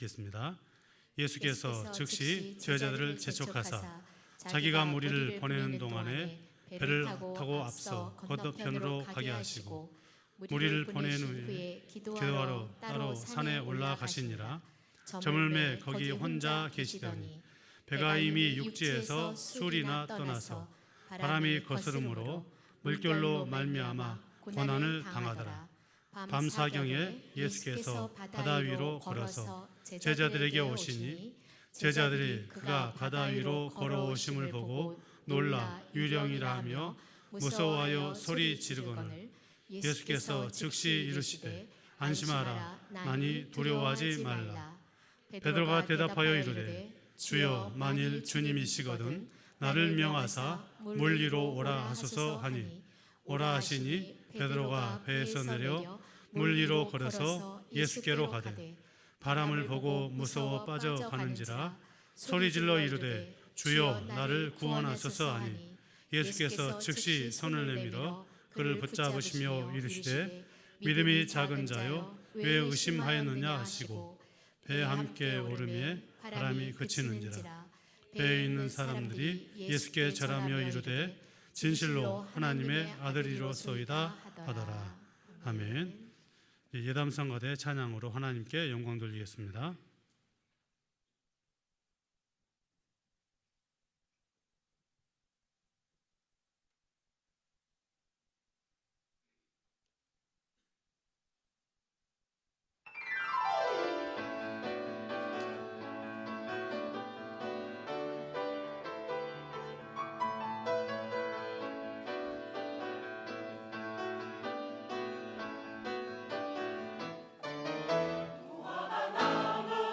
겠습니다. 예수께서 즉시 제자들을 재촉하사 자기가 무리를 보내는 동안에 배를 타고 앞서 건너편으로 가게 하시고 무리를 보낸 후에 기도하러 따로 산에 올라가시니라. 저물매 거기 혼자 계시더니 배가 이미 육지에서 술이나 떠나서 바람이 거스름으로 물결로 말미암아 고난을 당하더라. 밤사경에 예수께서 바다 위로 걸어서 제자들에게 오시니 제자들이 그가 바다 위로 걸어오심을 보고 놀라 유령이라 하며 무서워하여 소리 지르거늘 예수께서 즉시 이르시되 안심하라 나니 두려워하지 말라. 베드로가 대답하여 이르되 주여 만일 주님이시거든 나를 명하사 물 위로 오라 하소서 하니 오라 하시니 베드로가 배에서 내려 물 위로 걸어서 예수께로 가되 바람을 보고 무서워 빠져가는지라 소리질러 이르되 주여 나를 구원하소서 하니 예수께서 즉시 손을 내밀어 그를 붙잡으시며 이르시되 믿음이 작은 자여 왜 의심하였느냐 하시고 배에 함께 오르매 바람이 그치는지라. 배에 있는 사람들이 예수께 절하며 이르되 진실로 하나님의 아들이로소이다 하더라. 아멘. 예담성가대 찬양으로 하나님께 영광 돌리겠습니다. 나무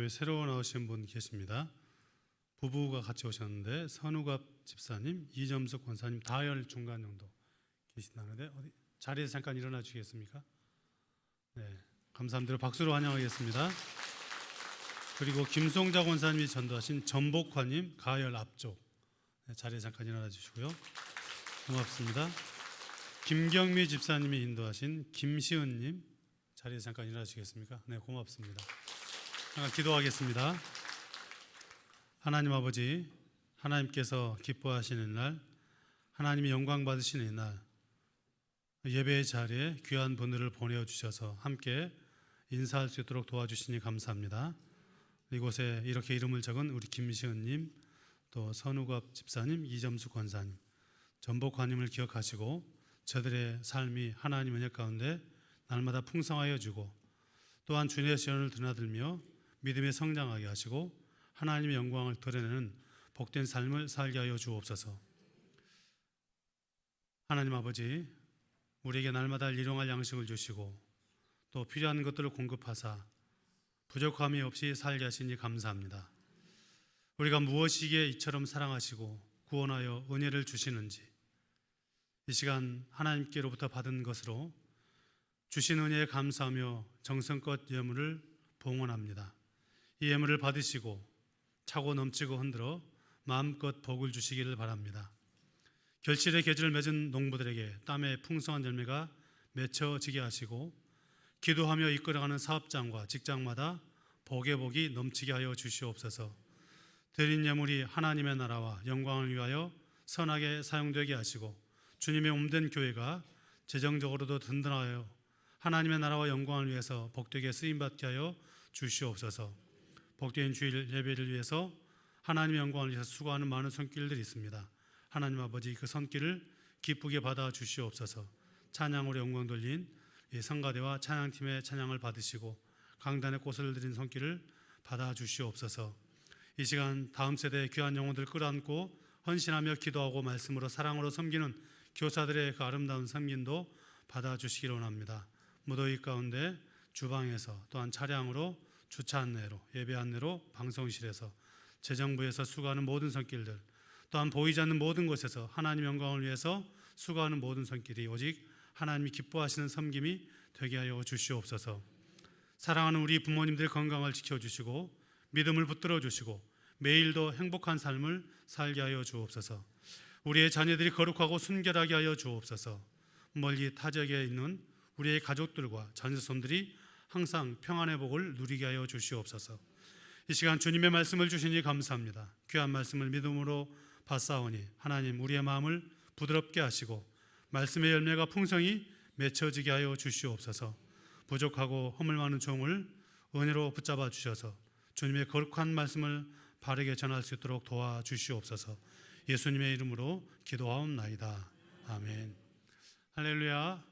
교회 새로 나오신 분 계십니다. 부부가 같이 오셨는데 선우갑 집사님, 이점숙 권사님, 다열 중간 정도 계신다는데 어디 자리에서 잠깐 일어나 주시겠습니까? 네, 감사합니다. 박수로 환영하겠습니다. 그리고 김송자 권사님이 전도하신 전복화님 가열 앞쪽, 네, 자리에 잠깐 일어나 주시고요. 고맙습니다. 김경미 집사님이 인도하신 김시은님, 자리에 잠깐 일어나 주시겠습니까? 네, 고맙습니다. 잠깐 기도하겠습니다. 하나님 아버지, 하나님께서 기뻐하시는 날, 하나님이 영광 받으시는 날, 예배의 자리에 귀한 분들을 보내주셔서 함께 인사할 수 있도록 도와주시니 감사합니다. 이곳에 이렇게 이름을 적은 우리 김시은님, 또 선우갑 집사님, 이점수 권사님, 전복화님을 기억하시고 저들의 삶이 하나님 은혜 가운데 날마다 풍성하여 주고 또한 주님의 시연을 드나들며 믿음에 성장하게 하시고 하나님의 영광을 드러내는 복된 삶을 살게 하여 주옵소서. 하나님 아버지, 우리에게 날마다 일용할 양식을 주시고 또 필요한 것들을 공급하사 부족함이 없이 살게 하시니 감사합니다. 우리가 무엇이기에 이처럼 사랑하시고 구원하여 은혜를 주시는지 이 시간 하나님께로부터 받은 것으로 주신 은혜에 감사하며 정성껏 예물을 봉헌합니다. 이 예물을 받으시고 차고 넘치고 흔들어 마음껏 복을 주시기를 바랍니다. 결실의 계절을 맺은 농부들에게 땀의 풍성한 열매가 맺혀지게 하시고 기도하며 이끌어가는 사업장과 직장마다 복의 복이 넘치게 하여 주시옵소서. 드린 예물이 하나님의 나라와 영광을 위하여 선하게 사용되게 하시고 주님의 몸된 교회가 재정적으로도 든든하여 하나님의 나라와 영광을 위해서 복되게 쓰임받게 하여 주시옵소서. 복된 주일 예배를 위해서 하나님의 영광을 위해서 수고하는 많은 손길들이 있습니다. 하나님 아버지, 그 손길을 기쁘게 받아 주시옵소서. 찬양으로 영광 돌린 이 성가대와 찬양팀의 찬양을 받으시고 강단의 꽃을 드린 손길을 받아 주시옵소서. 이 시간 다음 세대의 귀한 영혼들 끌어안고 헌신하며 기도하고 말씀으로 사랑으로 섬기는 교사들의 그 아름다운 섬김도 받아 주시기를 원합니다. 무더위 가운데 주방에서 또한 차량으로 주차 안내로 예배 안내로 방송실에서 재정부에서 수고하는 모든 손길들 또한 보이지 않는 모든 곳에서 하나님 영광을 위해서 수고하는 모든 손길이 오직 하나님이 기뻐하시는 섬김이 되게 하여 주시옵소서. 사랑하는 우리 부모님들의 건강을 지켜주시고 믿음을 붙들어 주시고 매일도 행복한 삶을 살게 하여 주옵소서. 우리의 자녀들이 거룩하고 순결하게 하여 주옵소서. 멀리 타지에 있는 우리의 가족들과 자녀손들이 항상 평안의 복을 누리게 하여 주시옵소서. 이 시간 주님의 말씀을 주시니 감사합니다. 귀한 말씀을 믿음으로 받사오니 하나님 우리의 마음을 부드럽게 하시고 말씀의 열매가 풍성히 맺혀지게 하여 주시옵소서. 부족하고 허물 많은 종을 은혜로 붙잡아 주셔서 주님의 거룩한 말씀을 바르게 전할 수 있도록 도와주시옵소서. 예수님의 이름으로 기도하옵나이다. 아멘. 할렐루야.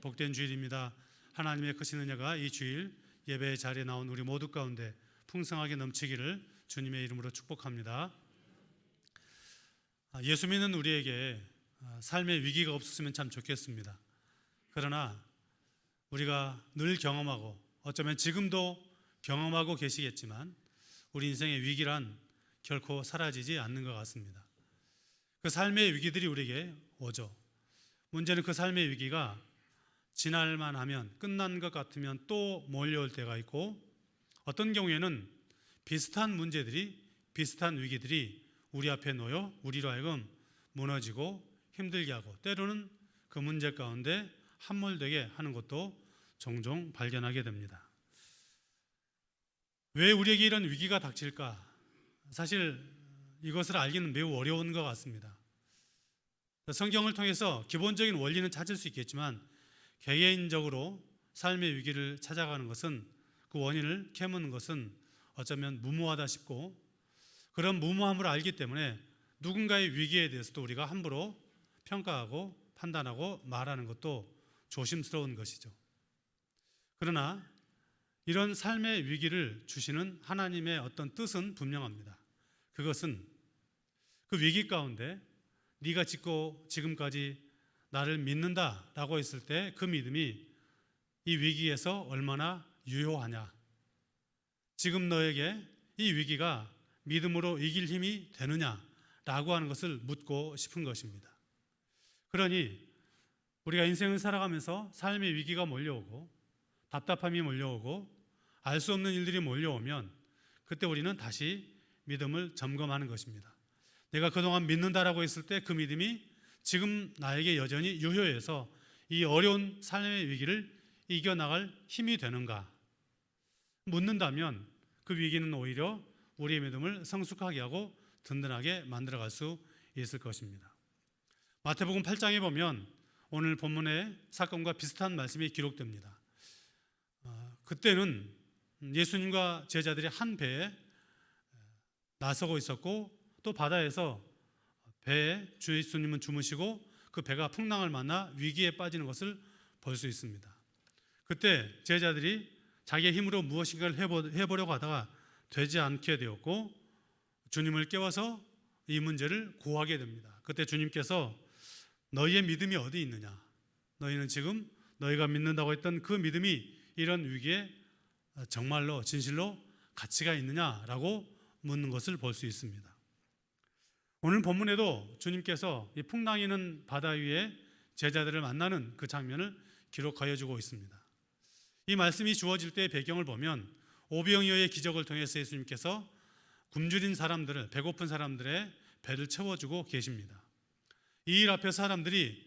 복된 주일입니다. 하나님의 크신 은혜가 이 주일 예배의 자리에 나온 우리 모두 가운데 풍성하게 넘치기를 주님의 이름으로 축복합니다. 예수 믿는 우리에게 삶의 위기가 없었으면 참 좋겠습니다. 그러나 우리가 늘 경험하고 어쩌면 지금도 경험하고 계시겠지만 우리 인생의 위기란 결코 사라지지 않는 것 같습니다. 그 삶의 위기들이 우리에게 오죠. 문제는 그 삶의 위기가 지날만 하면 끝난 것 같으면 또 몰려올 때가 있고 어떤 경우에는 비슷한 문제들이 비슷한 위기들이 우리 앞에 놓여 우리로 하여금 무너지고 힘들게 하고 때로는 그 문제 가운데 함몰되게 하는 것도 종종 발견하게 됩니다. 왜 우리에게 이런 위기가 닥칠까? 사실 이것을 알기는 매우 어려운 것 같습니다. 성경을 통해서 기본적인 원리는 찾을 수 있겠지만 개개인적으로 삶의 위기를 찾아가는 것은 그 원인을 캐묻는 것은 어쩌면 무모하다 싶고 그런 무모함을 알기 때문에 누군가의 위기에 대해서도 우리가 함부로 평가하고 판단하고 말하는 것도 조심스러운 것이죠. 그러나 이런 삶의 위기를 주시는 하나님의 어떤 뜻은 분명합니다. 그것은 그 위기 가운데 네가 지금까지 나를 믿는다라고 했을 때 그 믿음이 이 위기에서 얼마나 유효하냐, 지금 너에게 이 위기가 믿음으로 이길 힘이 되느냐라고 하는 것을 묻고 싶은 것입니다. 그러니 우리가 인생을 살아가면서 삶의 위기가 몰려오고 답답함이 몰려오고 알 수 없는 일들이 몰려오면 그때 우리는 다시 믿음을 점검하는 것입니다. 내가 그동안 믿는다라고 했을 때 그 믿음이 지금 나에게 여전히 유효해서 이 어려운 삶의 위기를 이겨나갈 힘이 되는가? 묻는다면 그 위기는 오히려 우리의 믿음을 성숙하게 하고 든든하게 만들어갈 수 있을 것입니다. 마태복음 8장에 보면 오늘 본문의 사건과 비슷한 말씀이 기록됩니다. 그때는 예수님과 제자들이 한 배에 나서고 있었고 또 바다에서 배에 주 예수님은 주무시고 그 배가 풍랑을 만나 위기에 빠지는 것을 볼 수 있습니다. 그때 제자들이 자기의 힘으로 무엇인가를 해보려고 하다가 되지 않게 되었고 주님을 깨워서 이 문제를 고하게 됩니다. 그때 주님께서 너희의 믿음이 어디 있느냐? 너희는 지금 너희가 믿는다고 했던 그 믿음이 이런 위기에 정말로 진실로 가치가 있느냐라고 묻는 것을 볼 수 있습니다. 오늘 본문에도 주님께서 이 풍랑이는 바다 위에 제자들을 만나는 그 장면을 기록하여 주고 있습니다. 이 말씀이 주어질 때의 배경을 보면 오병이어의 기적을 통해서 예수님께서 굶주린 사람들을, 배고픈 사람들의 배를 채워주고 계십니다. 이 일 앞에 사람들이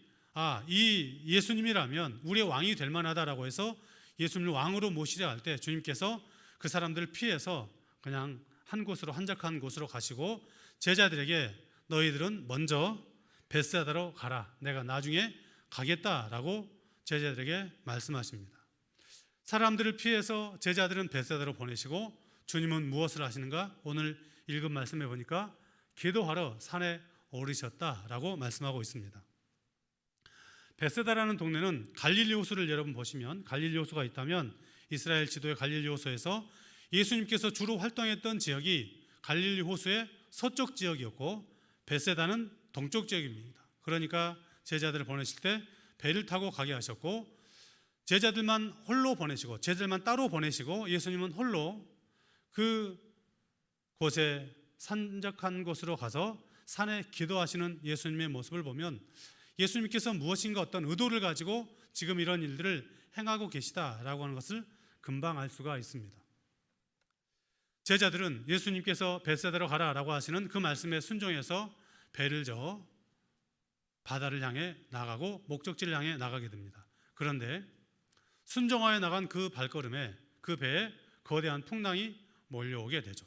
이 예수님이라면 우리의 왕이 될 만하다라고 해서 예수님을 왕으로 모시려 할 때 주님께서 그 사람들을 피해서 그냥 한 곳으로, 한적한 곳으로 가시고 제자들에게 너희들은 먼저 벳사다로 가라, 내가 나중에 가겠다라고 제자들에게 말씀하십니다. 사람들을 피해서 제자들은 벳사다로 보내시고 주님은 무엇을 하시는가? 오늘 읽은 말씀에 보니까 기도하러 산에 오르셨다라고 말씀하고 있습니다. 벳사다라는 동네는 갈릴리 호수를 여러분 보시면, 갈릴리 호수가 있다면 이스라엘 지도의 갈릴리 호수에서 예수님께서 주로 활동했던 지역이 갈릴리 호수의 서쪽 지역이었고 벳사다는 동쪽 지역입니다. 그러니까 제자들을 보내실 때 배를 타고 가게 하셨고 제자들만 홀로 보내시고, 제자들만 따로 보내시고 예수님은 홀로 그 곳에 산적한 곳으로 가서 산에 기도하시는 예수님의 모습을 보면 예수님께서 무엇인가 어떤 의도를 가지고 지금 이런 일들을 행하고 계시다라고 하는 것을 금방 알 수가 있습니다. 제자들은 예수님께서 벳사다로 가라라고 하시는 그 말씀에 순종해서 배를 저어 바다를 향해 나가고 목적지를 향해 나가게 됩니다. 그런데 순종하여 나간 그 발걸음에 그 배에 거대한 풍랑이 몰려오게 되죠.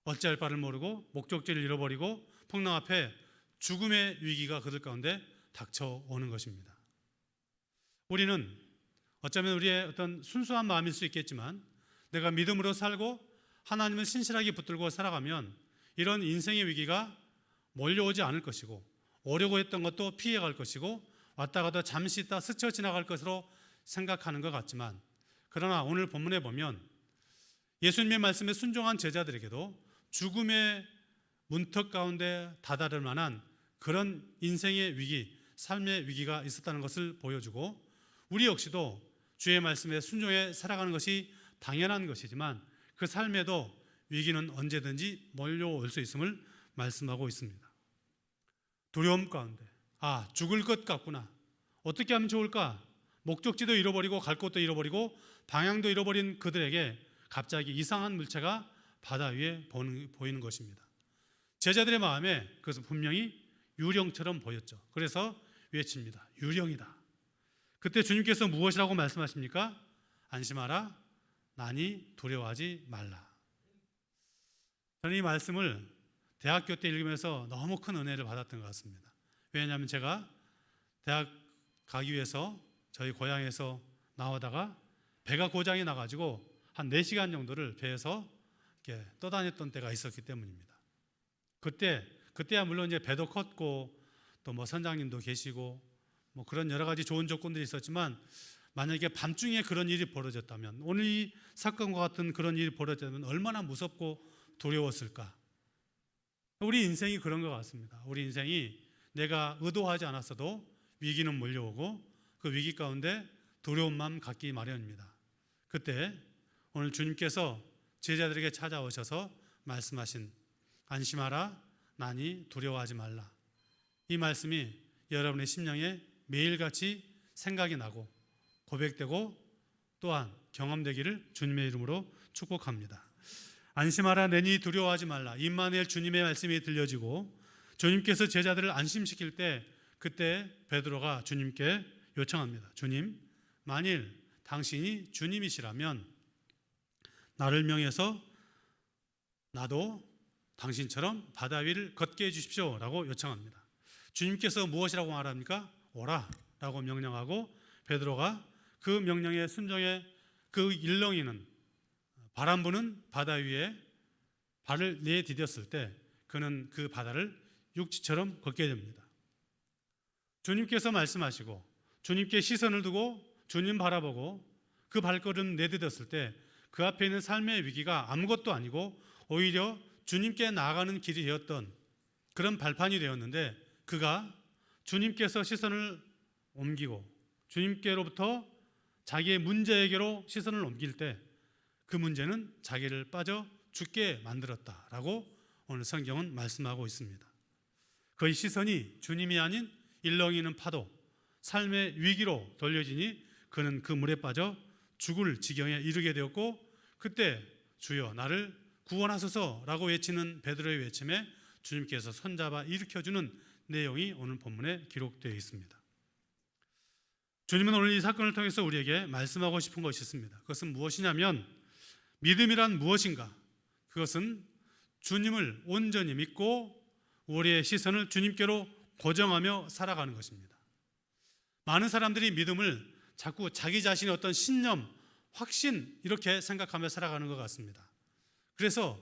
어찌할 바를 모르고 목적지를 잃어버리고 풍랑 앞에 죽음의 위기가 그들 가운데 닥쳐오는 것입니다. 우리는 어쩌면 우리의 어떤 순수한 마음일 수 있겠지만 내가 믿음으로 살고 하나님을 신실하게 붙들고 살아가면 이런 인생의 위기가 몰려오지 않을 것이고 오려고 했던 것도 피해갈 것이고 왔다 가다 잠시 있다 스쳐 지나갈 것으로 생각하는 것 같지만 그러나 오늘 본문에 보면 예수님의 말씀에 순종한 제자들에게도 죽음의 문턱 가운데 다다를 만한 그런 인생의 위기, 삶의 위기가 있었다는 것을 보여주고 우리 역시도 주의 말씀에 순종해 살아가는 것이 당연한 것이지만 그 삶에도 위기는 언제든지 몰려올 수 있음을 말씀하고 있습니다. 두려움 가운데 죽을 것 같구나, 어떻게 하면 좋을까, 목적지도 잃어버리고 갈 곳도 잃어버리고 방향도 잃어버린 그들에게 갑자기 이상한 물체가 바다 위에 보이는 것입니다. 제자들의 마음에 그것은 분명히 유령처럼 보였죠. 그래서 외칩니다. 유령이다. 그때 주님께서 무엇이라고 말씀하십니까? 안심하라, 나니 두려워하지 말라. 저는 이 말씀을 대학교 때 읽으면서 너무 큰 은혜를 받았던 것 같습니다. 왜냐하면 제가 대학 가기 위해서 저희 고향에서 나오다가 배가 고장이 나가지고 한 4시간 정도를 배에서 이렇게 떠다녔던 때가 있었기 때문입니다. 그때야 물론 이제 배도 컸고 또 뭐 선장님도 계시고 뭐 그런 여러 가지 좋은 조건들이 있었지만 만약에 밤중에 그런 일이 벌어졌다면, 오늘 이 사건과 같은 그런 일이 벌어졌다면 얼마나 무섭고 두려웠을까. 우리 인생이 그런 것 같습니다. 우리 인생이 내가 의도하지 않았어도 위기는 몰려오고 그 위기 가운데 두려운 마음 갖기 마련입니다. 그때 오늘 주님께서 제자들에게 찾아오셔서 말씀하신 안심하라, 나니 두려워하지 말라. 이 말씀이 여러분의 심령에 매일같이 생각이 나고 고백되고 또한 경험되기를 주님의 이름으로 축복합니다. 안심하라, 내니 두려워하지 말라. 임마누엘 주님의 말씀이 들려지고 주님께서 제자들을 안심시킬 때 그때 베드로가 주님께 요청합니다. 주님, 만일 당신이 주님이시라면 나를 명해서 나도 당신처럼 바다 위를 걷게 해주십시오 라고 요청합니다. 주님께서 무엇이라고 말합니까? 오라 라고 명령하고 베드로가 그 명령에 순종해 그 일렁이는 바람 부는 바다 위에 발을 내디뎠을 때 그는 그 바다를 육지처럼 걷게 됩니다. 주님께서 말씀하시고 주님께 시선을 두고 주님 바라보고 그 발걸음 내디뎠을 때 그 앞에 있는 삶의 위기가 아무것도 아니고 오히려 주님께 나아가는 길이 되었던 그런 발판이 되었는데 그가 주님께서 시선을 옮기고 주님께로부터 자기의 문제에게로 시선을 옮길 때 그 문제는 자기를 빠져 죽게 만들었다라고 오늘 성경은 말씀하고 있습니다. 그의 시선이 주님이 아닌 일렁이는 파도, 삶의 위기로 돌려지니 그는 그 물에 빠져 죽을 지경에 이르게 되었고 그때 주여 나를 구원하소서라고 외치는 베드로의 외침에 주님께서 손잡아 일으켜주는 내용이 오늘 본문에 기록되어 있습니다. 주님은 오늘 이 사건을 통해서 우리에게 말씀하고 싶은 것이 있습니다. 그것은 무엇이냐면 믿음이란 무엇인가? 그것은 주님을 온전히 믿고 우리의 시선을 주님께로 고정하며 살아가는 것입니다. 많은 사람들이 믿음을 자꾸 자기 자신의 어떤 신념, 확신 이렇게 생각하며 살아가는 것 같습니다. 그래서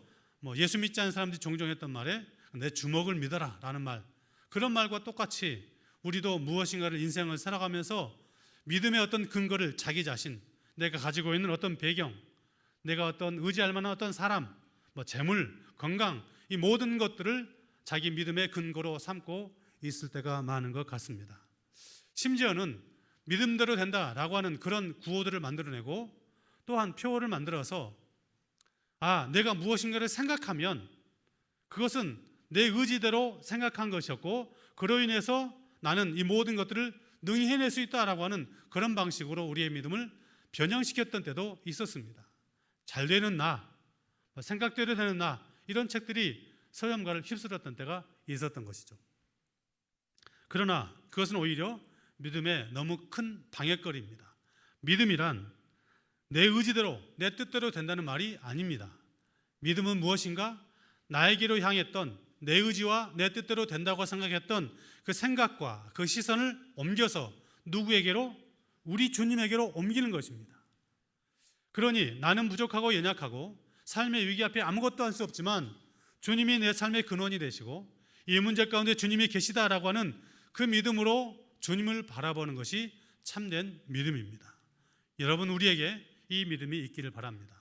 예수 믿지 않는 사람들이 종종 했던 말에 내 주먹을 믿어라 라는 말, 그런 말과 똑같이 우리도 무엇인가를 인생을 살아가면서 믿음의 어떤 근거를 자기 자신, 내가 가지고 있는 어떤 배경, 내가 어떤 의지할 만한 어떤 사람, 재물, 건강 이 모든 것들을 자기 믿음의 근거로 삼고 있을 때가 많은 것 같습니다. 심지어는 믿음대로 된다라고 하는 그런 구호들을 만들어내고 또한 표어를 만들어서 내가 무엇인가를 생각하면 그것은 내 의지대로 생각한 것이었고 그로 인해서 나는 이 모든 것들을 능히 해낼 수 있다라고 하는 그런 방식으로 우리의 믿음을 변형시켰던 때도 있었습니다. 잘 되는 나, 생각대로 되는 나, 이런 책들이 서점가를 휩쓸었던 때가 있었던 것이죠. 그러나 그것은 오히려 믿음의 너무 큰 방해거리입니다. 믿음이란 내 의지대로, 내 뜻대로 된다는 말이 아닙니다. 믿음은 무엇인가? 나에게로 향했던 내 의지와 내 뜻대로 된다고 생각했던 그 생각과 그 시선을 옮겨서 누구에게로? 우리 주님에게로 옮기는 것입니다. 그러니 나는 부족하고 연약하고 삶의 위기 앞에 아무것도 할 수 없지만 주님이 내 삶의 근원이 되시고 이 문제 가운데 주님이 계시다라고 하는 그 믿음으로 주님을 바라보는 것이 참된 믿음입니다. 여러분, 우리에게 이 믿음이 있기를 바랍니다.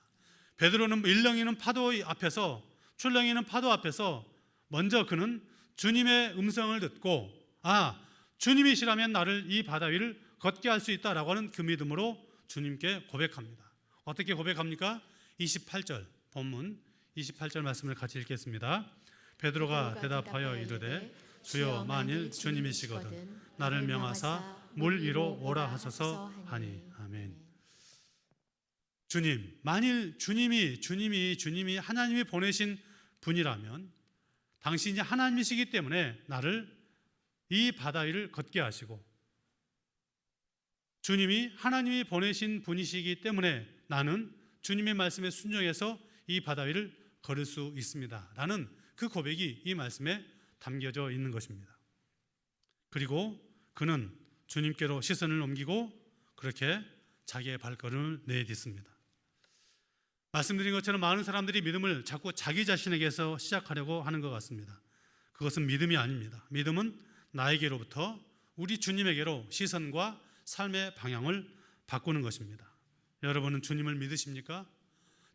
베드로는 일렁이는 파도 앞에서, 출렁이는 파도 앞에서 먼저 그는 주님의 음성을 듣고 주님이시라면 나를 이 바다 위를 걷게 할 수 있다라고 하는 그 믿음으로 주님께 고백합니다. 어떻게 고백합니까? 28절 본문 28절 말씀을 같이 읽겠습니다. 베드로가 대답하여 이르되 주여 만일 주님이시거든 나를 명하사 물 위로 오라 하소서 하니. 아멘. 주님, 만일 주님이 하나님이 보내신 분이라면 당신이 하나님이시기 때문에 나를 이 바다 위를 걷게 하시고 주님이 하나님이 보내신 분이시기 때문에 나는 주님의 말씀에 순종해서 이 바다 위를 걸을 수 있습니다 라는 그 고백이 이 말씀에 담겨져 있는 것입니다. 그리고 그는 주님께로 시선을 옮기고 그렇게 자기의 발걸음을 내딛습니다. 말씀드린 것처럼 많은 사람들이 믿음을 자꾸 자기 자신에게서 시작하려고 하는 것 같습니다. 그것은 믿음이 아닙니다. 믿음은 나에게로부터 우리 주님에게로 시선과 삶의 방향을 바꾸는 것입니다. 여러분은 주님을 믿으십니까?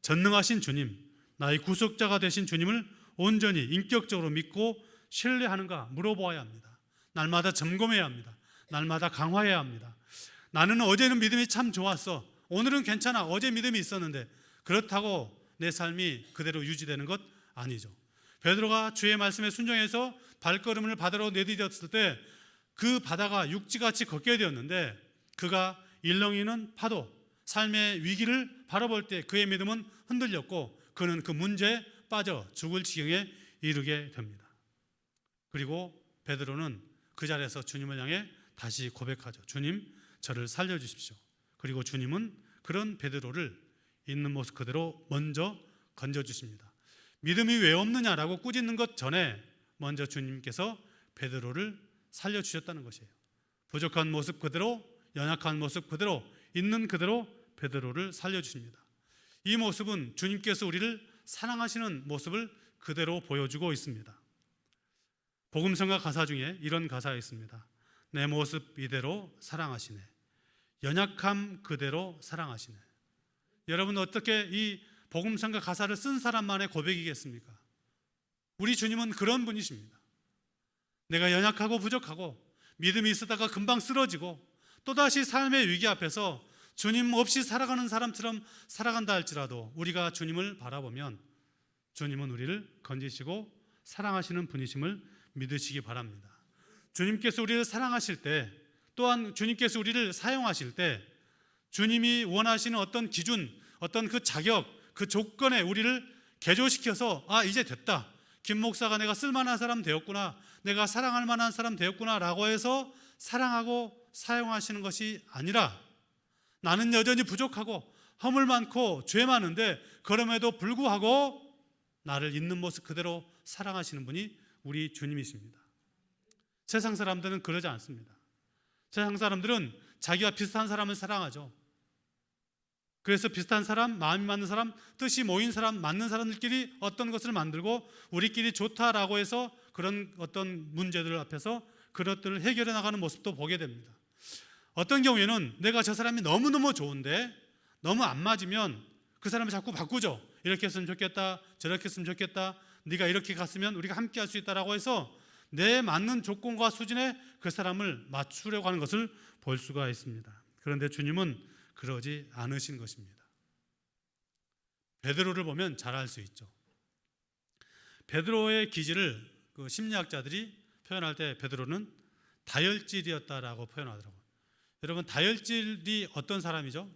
전능하신 주님, 나의 구속자가 되신 주님을 온전히 인격적으로 믿고 신뢰하는가 물어보아야 합니다. 날마다 점검해야 합니다. 날마다 강화해야 합니다. 나는 어제는 믿음이 참 좋았어. 오늘은 괜찮아. 어제 믿음이 있었는데 그렇다고 내 삶이 그대로 유지되는 것 아니죠. 베드로가 주의 말씀에 순종해서 발걸음을 바다로 내디뎠을 때 그 바다가 육지같이 걷게 되었는데 그가 일렁이는 파도, 삶의 위기를 바라볼 때 그의 믿음은 흔들렸고 그는 그 문제에 빠져 죽을 지경에 이르게 됩니다. 그리고 베드로는 그 자리에서 주님을 향해 다시 고백하죠. 주님, 저를 살려주십시오. 그리고 주님은 그런 베드로를 있는 모습 그대로 먼저 건져주십니다. 믿음이 왜 없느냐라고 꾸짖는 것 전에 먼저 주님께서 베드로를 살려주셨다는 것이에요. 부족한 모습 그대로, 연약한 모습 그대로, 있는 그대로 베드로를 살려주십니다. 이 모습은 주님께서 우리를 사랑하시는 모습을 그대로 보여주고 있습니다. 복음성가 가사 중에 이런 가사가 있습니다. 내 모습 이대로 사랑하시네. 연약함 그대로 사랑하시네. 여러분, 어떻게 이 복음성가 가사를 쓴 사람만의 고백이겠습니까? 우리 주님은 그런 분이십니다. 내가 연약하고 부족하고 믿음이 있었다가 금방 쓰러지고 또다시 삶의 위기 앞에서 주님 없이 살아가는 사람처럼 살아간다 할지라도 우리가 주님을 바라보면 주님은 우리를 건지시고 사랑하시는 분이심을 믿으시기 바랍니다. 주님께서 우리를 사랑하실 때, 또한 주님께서 우리를 사용하실 때 주님이 원하시는 어떤 기준, 어떤 그 자격, 그 조건에 우리를 개조시켜서 이제 됐다, 김 목사가 내가 쓸만한 사람 되었구나, 내가 사랑할 만한 사람 되었구나 라고 해서 사랑하고 사용하시는 것이 아니라 나는 여전히 부족하고 허물 많고 죄 많은데 그럼에도 불구하고 나를 있는 모습 그대로 사랑하시는 분이 우리 주님이십니다. 세상 사람들은 그러지 않습니다. 세상 사람들은 자기와 비슷한 사람을 사랑하죠. 그래서 비슷한 사람, 마음이 맞는 사람, 뜻이 모인 사람, 맞는 사람들끼리 어떤 것을 만들고 우리끼리 좋다라고 해서 그런 어떤 문제들 앞에서 그것들을 해결해 나가는 모습도 보게 됩니다. 어떤 경우에는 내가 저 사람이 너무너무 좋은데 너무 안 맞으면 그 사람을 자꾸 바꾸죠. 이렇게 했으면 좋겠다, 저렇게 했으면 좋겠다, 네가 이렇게 갔으면 우리가 함께 할 수 있다라고 해서 내 맞는 조건과 수준에 그 사람을 맞추려고 하는 것을 볼 수가 있습니다. 그런데 주님은 그러지 않으신 것입니다. 베드로를 보면 잘 알 수 있죠. 베드로의 기질을 그 심리학자들이 표현할 때 베드로는 다혈질이었다라고 표현하더라고요. 여러분, 다혈질이 어떤 사람이죠?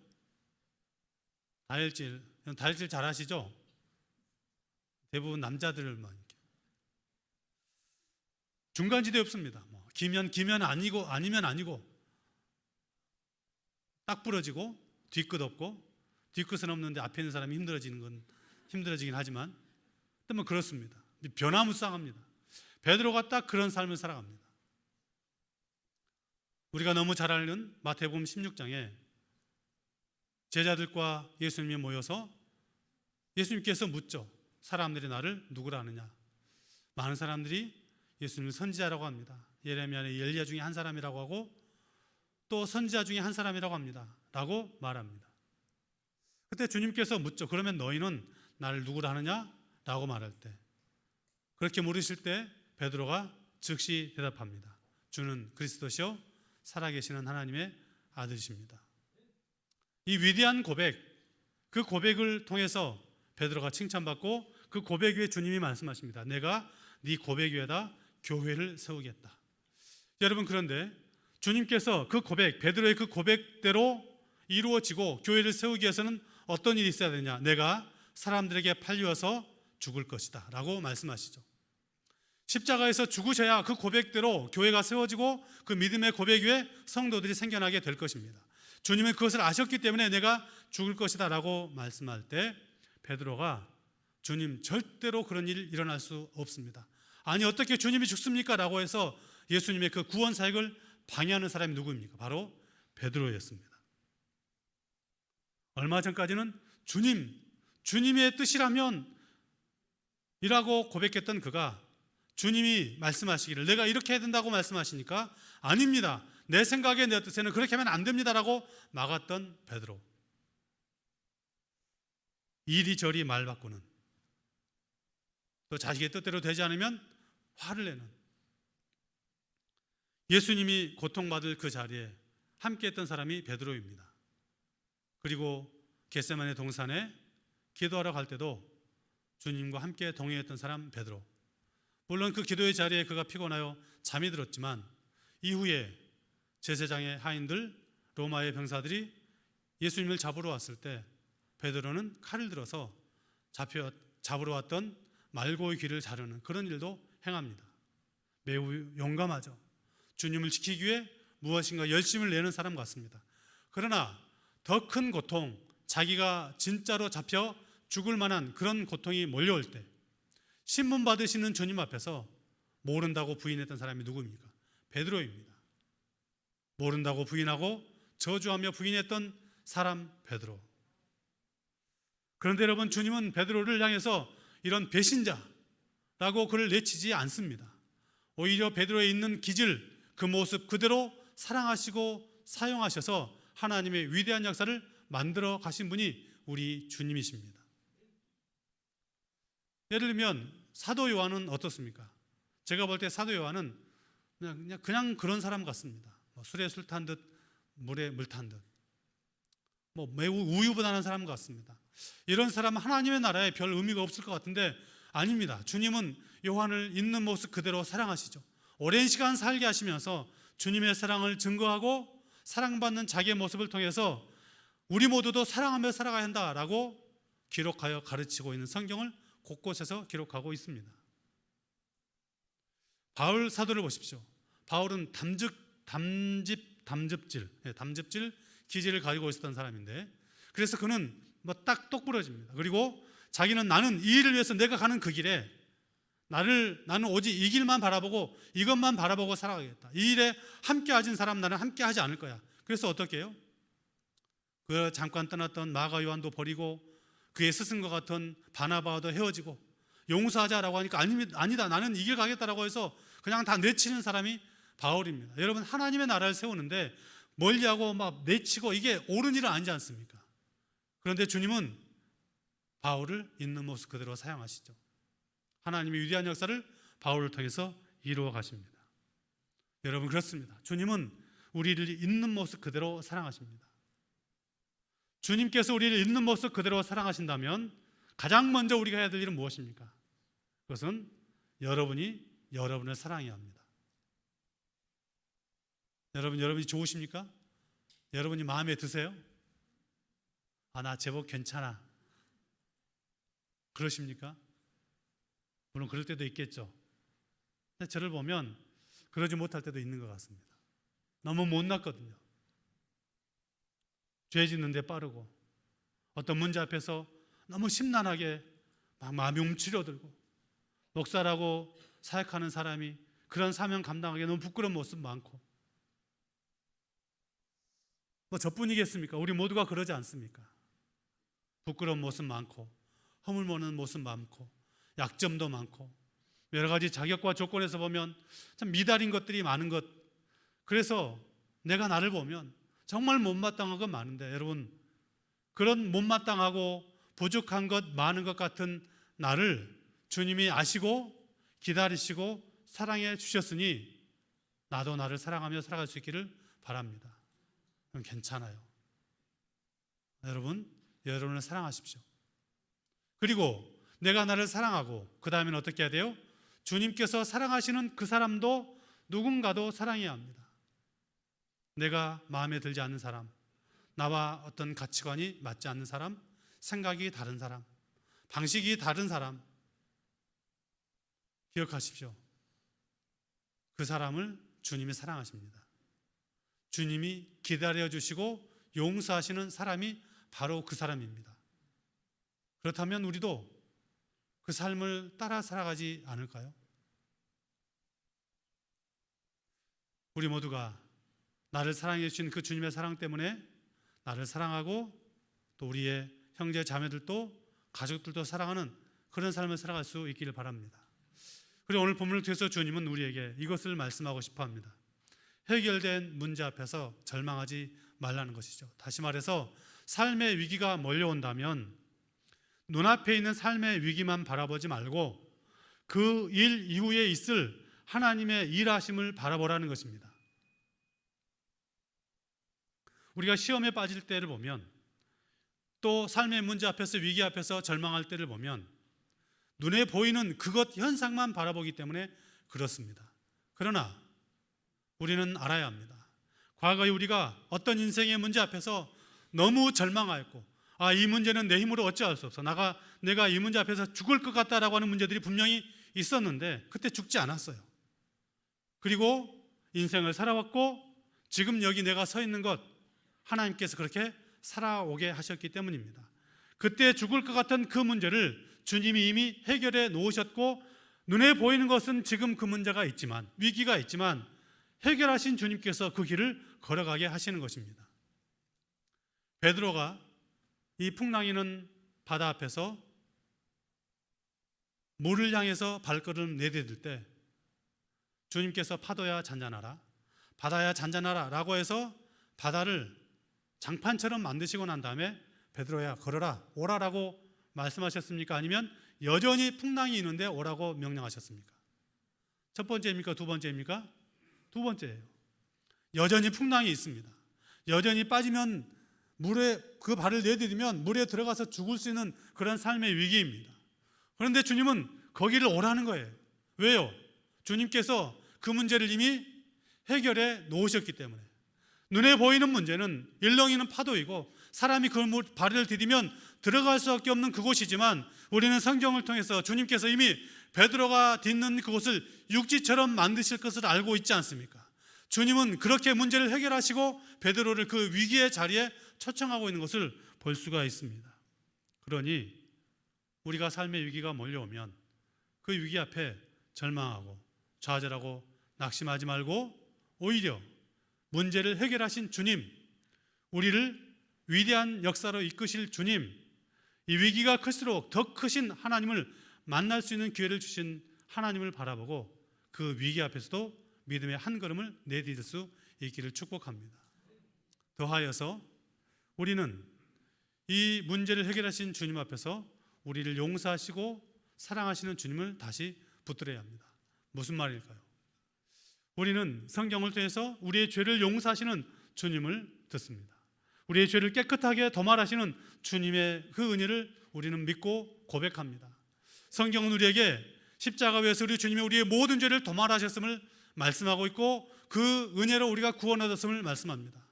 다혈질 잘 아시죠? 대부분 남자들만 중간지대 없습니다. 기면 아니고 아니면 아니고, 딱 부러지고 뒤끝 없고, 뒤끝은 없는데 앞에 있는 사람이 힘들어지긴 하지만 또 그렇습니다. 변화무쌍합니다. 베드로가 딱 그런 삶을 살아갑니다. 우리가 너무 잘 아는 마태복음 16장에 제자들과 예수님이 모여서 예수님께서 묻죠. 사람들이 나를 누구라 하느냐? 많은 사람들이 예수님을 선지자라고 합니다. 예레미야의 엘리야 중에 한 사람이라고 하고 또 선지자 중에 한 사람이라고 합니다 라고 말합니다. 그때 주님께서 묻죠. 그러면 너희는 나를 누구라 하느냐? 라고 말할 때, 그렇게 물으실 때 베드로가 즉시 대답합니다. 주는 그리스도시요 살아계시는 하나님의 아들이십니다. 이 위대한 고백, 그 고백을 통해서 베드로가 칭찬받고 그 고백 위에 주님이 말씀하십니다. 내가 네 고백 위에다 교회를 세우겠다. 여러분, 그런데 주님께서 그 고백, 베드로의 그 고백대로 이루어지고 교회를 세우기 위해서는 어떤 일이 있어야 되냐? 내가 사람들에게 팔려서 죽을 것이다 라고 말씀하시죠. 십자가에서 죽으셔야 그 고백대로 교회가 세워지고 그 믿음의 고백 위에 성도들이 생겨나게 될 것입니다. 주님은 그것을 아셨기 때문에 내가 죽을 것이다 라고 말씀할 때 베드로가 주님, 절대로 그런 일 일어날 수 없습니다. 아니, 어떻게 주님이 죽습니까? 라고 해서 예수님의 그 구원 사역을 방해하는 사람이 누구입니까? 바로 베드로였습니다. 얼마 전까지는 주님의 뜻이라면 이라고 고백했던 그가 주님이 말씀하시기를 내가 이렇게 해야 된다고 말씀하시니까 아닙니다, 내 생각에 내 뜻에는 그렇게 하면 안 됩니다라고 막았던 베드로. 이리저리 말 바꾸는, 또 자식의 뜻대로 되지 않으면 화를 내는, 예수님이 고통받을 그 자리에 함께했던 사람이 베드로입니다. 그리고 겟세마네 동산에 기도하러 갈 때도 주님과 함께 동행했던 사람 베드로. 물론 그 기도의 자리에 그가 피곤하여 잠이 들었지만 이후에 제사장의 하인들, 로마의 병사들이 예수님을 잡으러 왔을 때 베드로는 칼을 들어서 잡으러 왔던 말고의 귀를 자르는 그런 일도 행합니다. 매우 용감하죠. 주님을 지키기 위해 무엇인가 열심을 내는 사람 같습니다. 그러나 더 큰 고통, 자기가 진짜로 잡혀 죽을 만한 그런 고통이 몰려올 때 신문 받으시는 주님 앞에서 모른다고 부인했던 사람이 누구입니까? 베드로입니다. 모른다고 부인하고 저주하며 부인했던 사람 베드로. 그런데 여러분, 주님은 베드로를 향해서 이런 배신자라고 그를 내치지 않습니다. 오히려 베드로에 있는 기질, 그 모습 그대로 사랑하시고 사용하셔서 하나님의 위대한 역사를 만들어 가신 분이 우리 주님이십니다. 예를 들면 사도 요한은 어떻습니까? 제가 볼 때 사도 요한은 그냥 그런 사람 같습니다. 술에 술 탄 듯 물에 물 탄 듯 매우 우유부단한 사람 같습니다. 이런 사람은 하나님의 나라에 별 의미가 없을 것 같은데 아닙니다. 주님은 요한을 있는 모습 그대로 사랑하시죠. 오랜 시간 살게 하시면서 주님의 사랑을 증거하고 사랑받는 자기의 모습을 통해서 우리 모두도 사랑하며 살아가야 한다라고 기록하여 가르치고 있는 성경을 곳곳에서 기록하고 있습니다. 바울 사도를 보십시오. 바울은 담즙질 기질을 가지고 있었던 사람인데, 그래서 그는 딱 똑부러집니다. 그리고 자기는 나는 이 일을 위해서 내가 가는 그 길에 나는 오직 이 길만 바라보고 이것만 바라보고 살아가겠다. 이 일에 함께 하진 사람 나는 함께 하지 않을 거야. 그래서 어떻게 해요? 그 잠깐 떠났던 마가 요한도 버리고 그의 스승과 같은 바나바와도 헤어지고 용서하자라고 하니까 아니다 나는 이 길 가겠다라고 해서 그냥 다 내치는 사람이 바울입니다. 여러분, 하나님의 나라를 세우는데 멀리하고 막 내치고 이게 옳은 일은 아니지 않습니까? 그런데 주님은 바울을 있는 모습 그대로 사용하시죠. 하나님의 위대한 역사를 바울을 통해서 이루어 가십니다. 여러분, 그렇습니다. 주님은 우리를 있는 모습 그대로 사랑하십니다. 주님께서 우리를 있는 모습 그대로 사랑하신다면 가장 먼저 우리가 해야 될 일은 무엇입니까? 그것은 여러분이 여러분을 사랑해야 합니다. 여러분이 좋으십니까? 여러분이 마음에 드세요? 나 제법 괜찮아. 그러십니까? 물론 그럴 때도 있겠죠. 근데 저를 보면 그러지 못할 때도 있는 것 같습니다. 너무 못났거든요. 죄 짓는데 빠르고 어떤 문제 앞에서 너무 심란하게 막 마음이 움츠려들고 목사라고 사역하는 사람이 그런 사명 감당하기 너무 부끄러운 모습 많고 저뿐이겠습니까? 우리 모두가 그러지 않습니까? 부끄러운 모습 많고 허물모는 모습 많고 약점도 많고 여러 가지 자격과 조건에서 보면 참 미달인 것들이 많은 것. 그래서 내가 나를 보면 정말 못마땅한 건 많은데 여러분, 그런 못마땅하고 부족한 것 많은 것 같은 나를 주님이 아시고 기다리시고 사랑해 주셨으니 나도 나를 사랑하며 살아갈 수 있기를 바랍니다. 그럼 괜찮아요. 여러분을 사랑하십시오. 그리고 내가 나를 사랑하고 그 다음에는 어떻게 해야 돼요? 주님께서 사랑하시는 그 사람도 누군가도 사랑해야 합니다. 내가 마음에 들지 않는 사람, 나와 어떤 가치관이 맞지 않는 사람, 생각이 다른 사람, 방식이 다른 사람, 기억하십시오. 그 사람을 주님이 사랑하십니다. 주님이 기다려주시고 용서하시는 사람이 바로 그 사람입니다. 그렇다면 우리도 그 삶을 따라 살아가지 않을까요? 우리 모두가 나를 사랑해 주신 그 주님의 사랑 때문에 나를 사랑하고 또 우리의 형제 자매들도 가족들도 사랑하는 그런 삶을 살아갈 수 있기를 바랍니다. 그리고 오늘 본문을 통해서 주님은 우리에게 이것을 말씀하고 싶어 합니다. 해결된 문제 앞에서 절망하지 말라는 것이죠. 다시 말해서 삶의 위기가 몰려온다면 눈앞에 있는 삶의 위기만 바라보지 말고 그 일 이후에 있을 하나님의 일하심을 바라보라는 것입니다. 우리가 시험에 빠질 때를 보면 또 삶의 문제 앞에서, 위기 앞에서 절망할 때를 보면 눈에 보이는 그것 현상만 바라보기 때문에 그렇습니다. 그러나 우리는 알아야 합니다. 과거에 우리가 어떤 인생의 문제 앞에서 너무 절망하였고, 이 문제는 내 힘으로 어찌할 수 없어, 내가 이 문제 앞에서 죽을 것 같다라고 하는 문제들이 분명히 있었는데 그때 죽지 않았어요. 그리고 인생을 살아왔고 지금 여기 내가 서 있는 것, 하나님께서 그렇게 살아오게 하셨기 때문입니다. 그때 죽을 것 같은 그 문제를 주님이 이미 해결해 놓으셨고, 눈에 보이는 것은 지금 그 문제가 있지만, 위기가 있지만 해결하신 주님께서 그 길을 걸어가게 하시는 것입니다. 베드로가 이 풍랑이는 바다 앞에서 물을 향해서 발걸음 내디딜 때 주님께서 파도야 잔잔하라, 바다야 잔잔하라 라고 해서 바다를 장판처럼 만드시고 난 다음에 베드로야 걸어라, 오라라고 말씀하셨습니까? 아니면 여전히 풍랑이 있는데 오라고 명령하셨습니까? 첫 번째입니까? 두 번째입니까? 두 번째예요. 여전히 풍랑이 있습니다. 여전히 빠지면 물에 그 발을 내디디면 물에 들어가서 죽을 수 있는 그런 삶의 위기입니다. 그런데 주님은 거기를 오라는 거예요. 왜요? 주님께서 그 문제를 이미 해결해 놓으셨기 때문에. 눈에 보이는 문제는 일렁이는 파도이고 사람이 그 발을 디디면 들어갈 수밖에 없는 그곳이지만, 우리는 성경을 통해서 주님께서 이미 베드로가 딛는 그곳을 육지처럼 만드실 것을 알고 있지 않습니까? 주님은 그렇게 문제를 해결하시고 베드로를 그 위기의 자리에 초청하고 있는 것을 볼 수가 있습니다. 그러니 우리가 삶의 위기가 몰려오면 그 위기 앞에 절망하고 좌절하고 낙심하지 말고 오히려 문제를 해결하신 주님, 우리를 위대한 역사로 이끄실 주님, 이 위기가 클수록 더 크신 하나님을 만날 수 있는 기회를 주신 하나님을 바라보고 그 위기 앞에서도 믿음의 한 걸음을 내디딜 수 있기를 축복합니다. 더하여서 우리는 이 문제를 해결하신 주님 앞에서 우리를 용서하시고 사랑하시는 주님을 다시 붙들어야 합니다. 무슨 말일까요? 우리는 성경을 통해서 우리의 죄를 용서하시는 주님을 듣습니다. 우리의 죄를 깨끗하게 도말하시는 주님의 그 은혜를 우리는 믿고 고백합니다. 성경은 우리에게 십자가 위에서 우리의 모든 죄를 도말하셨음을 말씀하고 있고, 그 은혜로 우리가 구원 얻었음을 말씀합니다.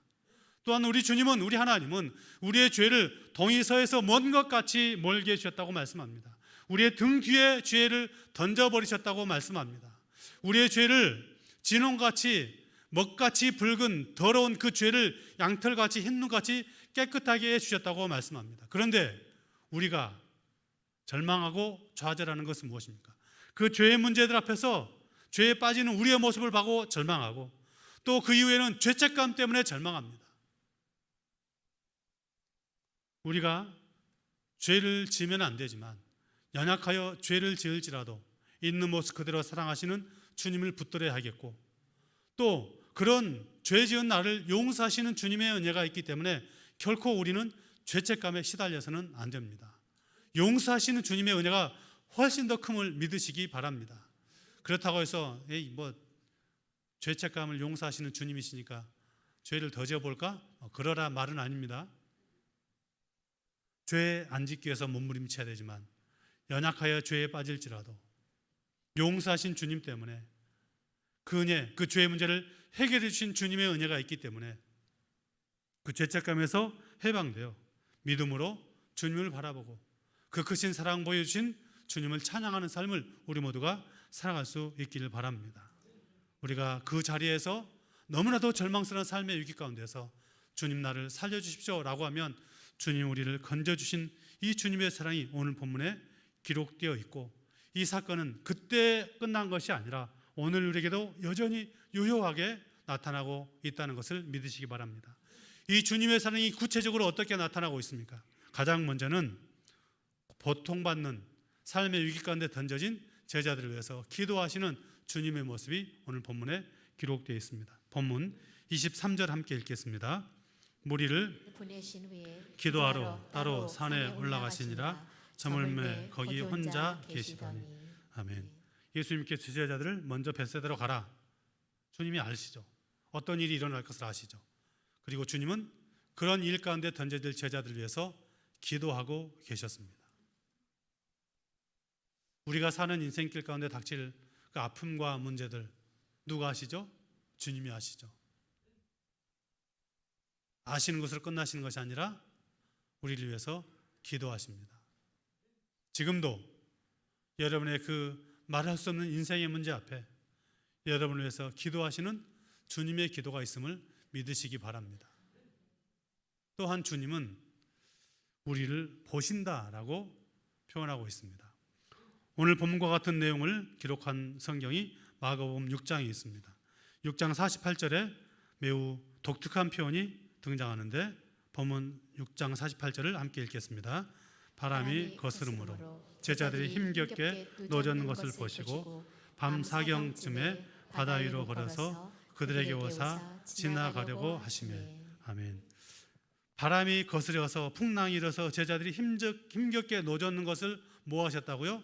또한 우리 주님은, 우리 하나님은 우리의 죄를 동이서에서 먼 것 같이 멀게 해주셨다고 말씀합니다. 우리의 등 뒤에 죄를 던져버리셨다고 말씀합니다. 우리의 죄를 진홍같이 먹같이 붉은 더러운 그 죄를 양털같이 흰 눈같이 깨끗하게 해주셨다고 말씀합니다. 그런데 우리가 절망하고 좌절하는 것은 무엇입니까? 그 죄의 문제들 앞에서 죄에 빠지는 우리의 모습을 보고 절망하고, 또 그 이후에는 죄책감 때문에 절망합니다. 우리가 죄를 지으면 안 되지만 연약하여 죄를 지을지라도 있는 모습 그대로 사랑하시는 주님을 붙들어야 하겠고, 또 그런 죄 지은 나를 용서하시는 주님의 은혜가 있기 때문에 결코 우리는 죄책감에 시달려서는 안 됩니다. 용서하시는 주님의 은혜가 훨씬 더 큼을 믿으시기 바랍니다. 그렇다고 해서 죄책감을 용서하시는 주님이시니까 죄를 더 지어볼까? 그러라 말은 아닙니다. 죄 안 짓기 위해서 몸부림쳐야 되지만 연약하여 죄에 빠질지라도 용서하신 주님 때문에 그 은혜, 그 죄의 문제를 해결해 주신 주님의 은혜가 있기 때문에 그 죄책감에서 해방되어 믿음으로 주님을 바라보고 그 크신 사랑 보여주신 주님을 찬양하는 삶을 우리 모두가 살아갈 수 있기를 바랍니다. 우리가 그 자리에서 너무나도 절망스러운 삶의 위기 가운데서 주님 나를 살려주십시오 라고 하면 주님 우리를 건져주신 이 주님의 사랑이 오늘 본문에 기록되어 있고, 이 사건은 그때 끝난 것이 아니라 오늘 우리에게도 여전히 유효하게 나타나고 있다는 것을 믿으시기 바랍니다. 이 주님의 사랑이 구체적으로 어떻게 나타나고 있습니까? 가장 먼저는 고통받는 삶의 위기 가운데 던져진 제자들을 위해서 기도하시는 주님의 모습이 오늘 본문에 기록되어 있습니다. 본문 23절 함께 읽겠습니다. 무리를 보내신 후에 기도하러 따로 산에 올라가시니라. 저물매 거기 혼자 계시더니. 아멘. 예수님께서 제자들을 먼저 벳세다로 가라. 주님이 아시죠. 어떤 일이 일어날 것을 아시죠. 그리고 주님은 그런 일 가운데 던져질 제자들을 위해서 기도하고 계셨습니다. 우리가 사는 인생길 가운데 닥칠 그 아픔과 문제들 누가 아시죠? 주님이 아시죠. 아시는 것으로 끝나시는 것이 아니라 우리를 위해서 기도하십니다. 지금도 여러분의 그 말할 수 없는 인생의 문제 앞에 여러분을 위해서 기도하시는 주님의 기도가 있음을 믿으시기 바랍니다. 또한 주님은 우리를 보신다라고 표현하고 있습니다. 오늘 본문과 같은 내용을 기록한 성경이 마가복음 6장에 있습니다. 6장 48절에 매우 독특한 표현이 등장하는데 본문 6장 48절을 함께 읽겠습니다. 바람이 거스름으로 제자들이 힘겹게 노젓는 것을 보시고 밤 사경쯤에 바다 위로 걸어서 그들에게 오사 지나가려고 하시매. 아멘. 바람이 거스려서 풍랑이 일어서 제자들이 힘겹게 노젓는 것을 뭐 하셨다고요?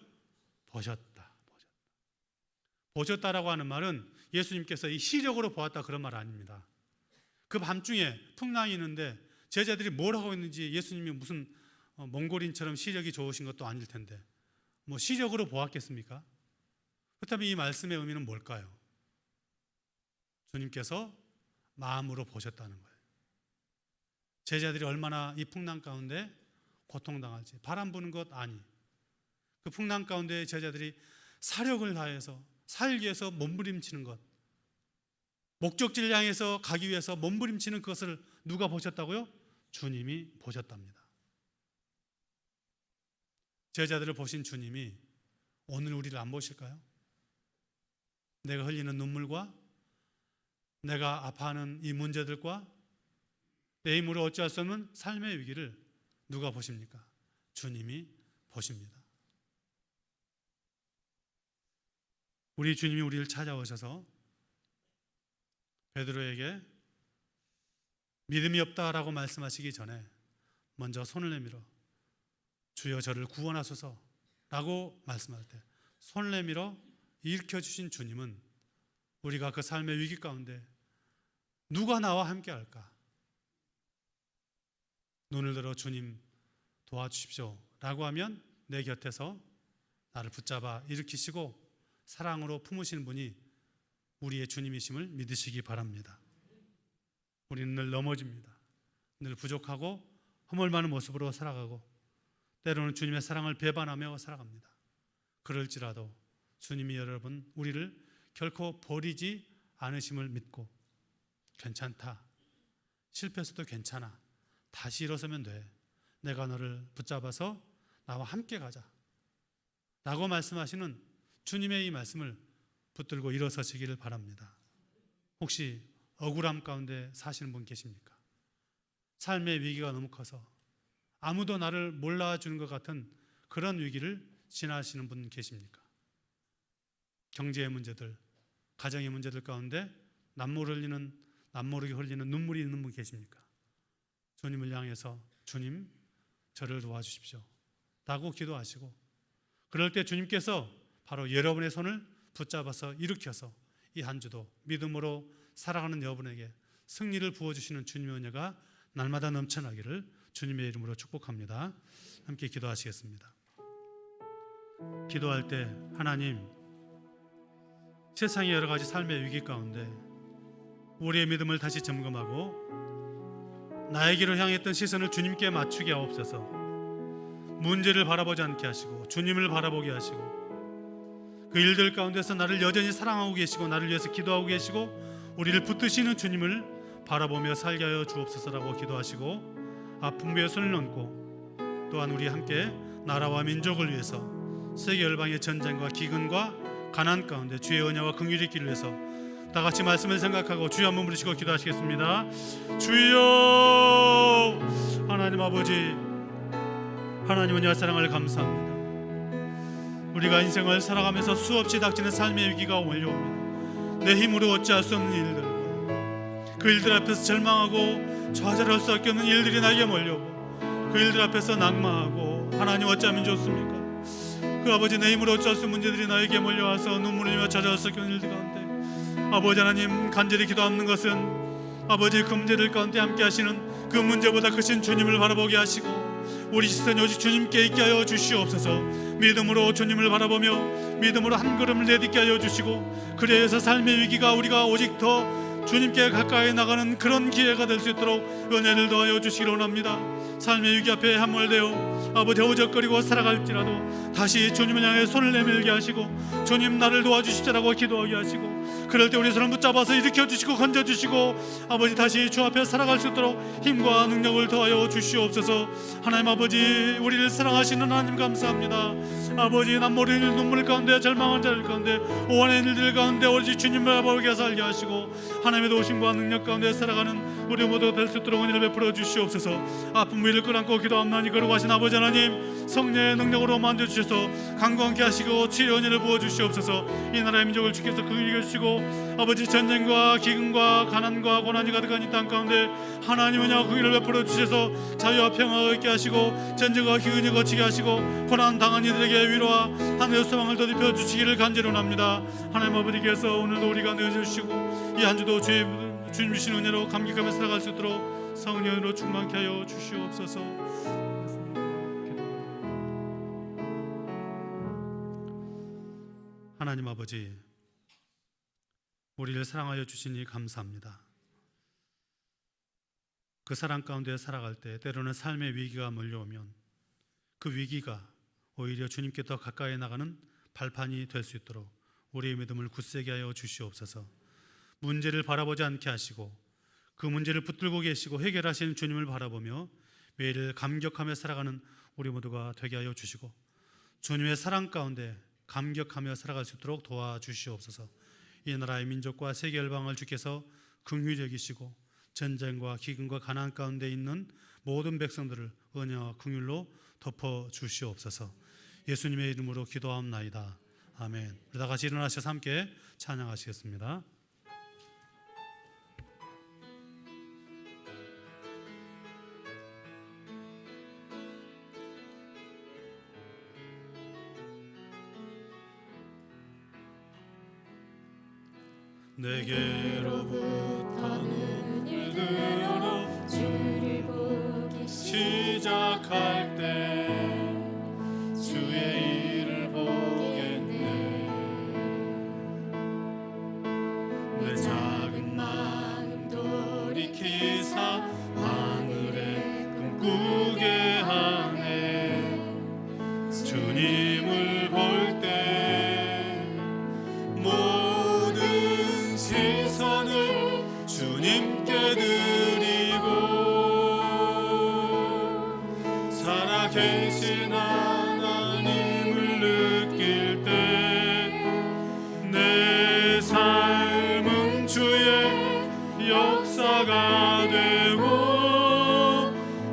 보셨다라고 하는 말은 예수님께서 이 시력으로 보았다 그런 말 아닙니다. 그 밤중에 풍랑이 있는데 제자들이 뭘 하고 있는지 예수님이 무슨 몽골인처럼 시력이 좋으신 것도 아닐 텐데 뭐 시력으로 보았겠습니까? 그렇다면 이 말씀의 의미는 뭘까요? 주님께서 마음으로 보셨다는 거예요. 제자들이 얼마나 이 풍랑 가운데 고통당할지, 바람 부는 것 아니, 그 풍랑 가운데 제자들이 사력을 다해서 살기 위해서 몸부림치는 것, 목적지를 향해서 가기 위해서 몸부림치는 그것을 누가 보셨다고요? 주님이 보셨답니다. 제자들을 보신 주님이 오늘 우리를 안 보실까요? 내가 흘리는 눈물과 내가 아파하는 이 문제들과 내 힘으로 어찌할 수 없는 삶의 위기를 누가 보십니까? 주님이 보십니다. 우리 주님이 우리를 찾아오셔서 베드로에게 믿음이 없다라고 말씀하시기 전에 먼저 손을 내밀어 주여 저를 구원하소서 라고 말씀할 때 손을 내밀어 일으켜주신 주님은 우리가 그 삶의 위기 가운데 누가 나와 함께 할까? 눈을 들어 주님 도와주십시오 라고 하면 내 곁에서 나를 붙잡아 일으키시고 사랑으로 품으시는 분이 우리의 주님이심을 믿으시기 바랍니다. 우리는 늘 넘어집니다. 늘 부족하고 허물 많은 모습으로 살아가고 때로는 주님의 사랑을 배반하며 살아갑니다. 그럴지라도 주님이 여러분 우리를 결코 버리지 않으심을 믿고 괜찮다, 실패해서도 괜찮아, 다시 일어서면 돼, 내가 너를 붙잡아서 나와 함께 가자 라고 말씀하시는 주님의 이 말씀을 붙들고 일어서시기를 바랍니다. 혹시 억울함 가운데 사시는 분 계십니까? 삶의 위기가 너무 커서 아무도 나를 몰라주는 것 같은 그런 위기를 지나시는 분 계십니까? 경제의 문제들, 가정의 문제들 가운데 남모르게 흘리는 눈물이 있는 분 계십니까? 주님을 향해서 주님 저를 도와주십시오 라고 기도하시고 그럴 때 주님께서 바로 여러분의 손을 붙잡아서 일으켜서 이 한 주도 믿음으로 살아가는 여러분에게 승리를 부어주시는 주님의 은혜가 날마다 넘쳐나기를 주님의 이름으로 축복합니다. 함께 기도하시겠습니다. 기도할 때 하나님, 세상의 여러 가지 삶의 위기 가운데 우리의 믿음을 다시 점검하고 나에게로 향했던 시선을 주님께 맞추게 하옵소서. 문제를 바라보지 않게 하시고 주님을 바라보게 하시고 그 일들 가운데서 나를 여전히 사랑하고 계시고 나를 위해서 기도하고 계시고 우리를 붙드시는 주님을 바라보며 살게 하여 주옵소서라고 기도하시고 아픔에 손을 얹고 또한 우리 함께 나라와 민족을 위해서 세계 열방의 전쟁과 기근과 가난 가운데 주의 은혜와 긍휼이 있기를 위해서 다 같이 말씀을 생각하고 주여 한번 부르시고 기도하시겠습니다. 주여, 하나님 아버지, 하나님 은혜와 사랑을 감사합니다. 우리가 인생을 살아가면서 수없이 닥치는 삶의 위기가 몰려옵니다. 내 힘으로 어찌할 수 없는 일들, 그 일들 앞에서 절망하고 좌절할 수밖에 없는 일들이 나에게 몰려오고 그 일들 앞에서 낙마하고 하나님 어찌하면 좋습니까? 그 아버지 내 힘으로 어찌할 수 없는 문제들이 나에게 몰려와서 눈물을 흘리며 좌절할 수밖에 없는 일들 가운데 아버지 하나님 간절히 기도하는 것은 아버지 그 문제들 가운데 함께 하시는 그 문제보다 크신 주님을 바라보게 하시고 우리 시선이 오직 주님께 있게 하여 주시옵소서. 믿음으로 주님을 바라보며 믿음으로 한 걸음을 내딛게 하여 주시고, 그래서 삶의 위기가 우리가 오직 더 주님께 가까이 나가는 그런 기회가 될 수 있도록 은혜를 더하여 주시기를 원합니다. 삶의 위기 앞에 함몰되어 아버지 허우적거리고 살아갈지라도 다시 주님을 향해 손을 내밀게 하시고, 주님 나를 도와주시자라고 기도하게 하시고, 그럴 때 우리 손을 붙잡아서 일으켜주시고 건져주시고, 아버지 다시 주 앞에 살아갈 수 있도록 힘과 능력을 더하여 주시옵소서. 하나님 아버지, 우리를 사랑하시는 하나님 감사합니다. 아버지, 남모르는 눈물 가운데 절망한 자들 가운데 오한의 일들 가운데 오직 주님을 바라보게 살게 하시고, 하나님의 도우심과 능력 가운데 살아가는 우리 모두 될 수 있도록 은혜를 베풀어 주시옵소서. 아픈 위를 끌어안고 기도합나니 거룩하신 아버지 하나님, 성령의 능력으로 만져주셔서 강건케 하시고 치료 은혜를 부어주시옵소서. 이 나라의 민족을 주께서 긍휼히 주시고, 아버지 전쟁과 기근과 가난과 고난이 가득한 이 땅 가운데 하나님은 긍휼을 베풀어 주셔서 자유와 평화가 있게 하시고, 전쟁과 기근이 거치게 하시고, 고난 당한 이들에게 위로와 하늘의 소망을 덧입혀 주시기를 간절히 원합니다. 하나님 아버지께서 오늘도 우리가 내어주시고 이 한 주도 주님 주신 은혜로 감격하며 살아갈 수 있도록 성령으로 충만케 하여 주시옵소서. 하나님 아버지, 우리를 사랑하여 주시니 감사합니다. 그 사랑 가운데 살아갈 때 때로는 삶의 위기가 몰려오면 그 위기가 오히려 주님께 더 가까이 나가는 발판이 될 수 있도록 우리의 믿음을 굳세게 하여 주시옵소서. 문제를 바라보지 않게 하시고 그 문제를 붙들고 계시고 해결하시는 주님을 바라보며 매일 감격하며 살아가는 우리 모두가 되게 하여 주시고, 주님의 사랑 가운데 감격하며 살아갈 수 있도록 도와주시옵소서. 이 나라의 민족과 세계 열방을 주께서 긍휼히 여기시고 전쟁과 기근과 가난 가운데 있는 모든 백성들을 은혜와 긍휼로 덮어 주시옵소서. 예수님의 이름으로 기도하옵나이다. 아멘. 우리 다 같이 일어나셔서 함께 찬양하시겠습니다. 내게로부터는 일들로 주를 보기 시작할 때 주의 일을 보겠네. 내 작은 마음 돌이키사 하늘에 꿈꾸게 하네. 주님을 볼 때 모든 시선을 주님께 드리고, 살아계신 하나님을 느낄 때 내 삶은 주의 역사가 되고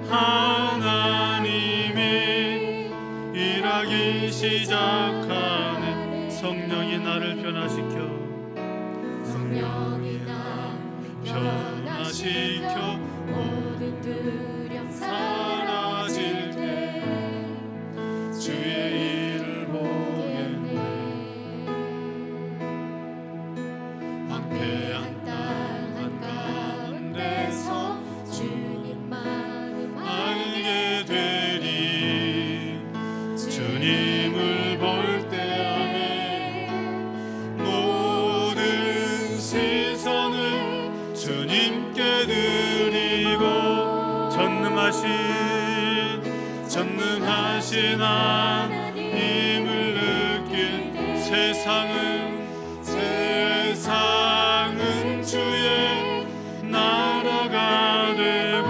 하나님이 일하기 시작하네. 성령이 나를 변화시켜, 성령이 나 변화시켜 모든 두려움 사라질 때 주의 일을 보겠네. 황폐한 땅 한가운데서 주님 마음 알게 되리. 주님을 볼 때 모든 시선을 주님께 드리고, 전능하신 하나님을 느낄 세상은 주의 나라가 되고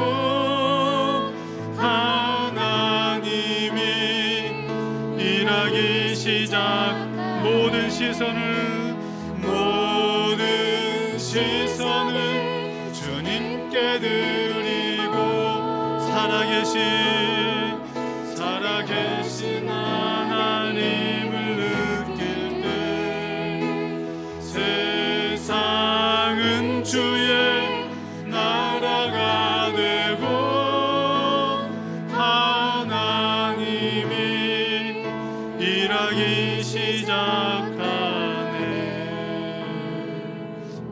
하나님이 일하기 시작. 모든 시선을 주님께 드리고, 살아계신 하나님을 느낄 때 세상은 주의 나라가 되고 하나님이 일하기 시작하네.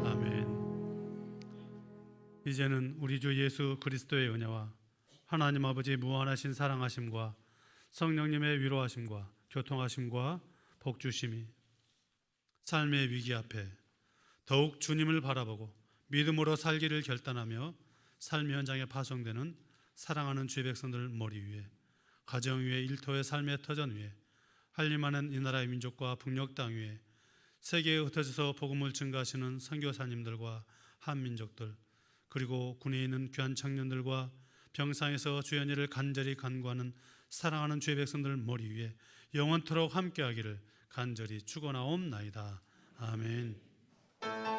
아멘. 이제는 우리 주 예수 그리스도의 은혜와 하나님 아버지 무한하신 사랑하심과 성령님의 위로하심과 교통하심과 복주심이 삶의 위기 앞에 더욱 주님을 바라보고 믿음으로 살기를 결단하며 삶 현장에 파송되는 사랑하는 주의 백성들 머리 위에, 가정 위에, 일터의 삶의 터전 위에, 한림하는 이 나라의 민족과 북녘 땅 위에, 세계에 흩어져서 복음을 증가하시는 선교사님들과 한민족들, 그리고 군에 있는 귀한 청년들과 병상에서 주의 은혜를 간절히 간구하는 사랑하는 주의 백성들 머리 위에 영원토록 함께하기를 간절히 축원하옵나이다. 아멘.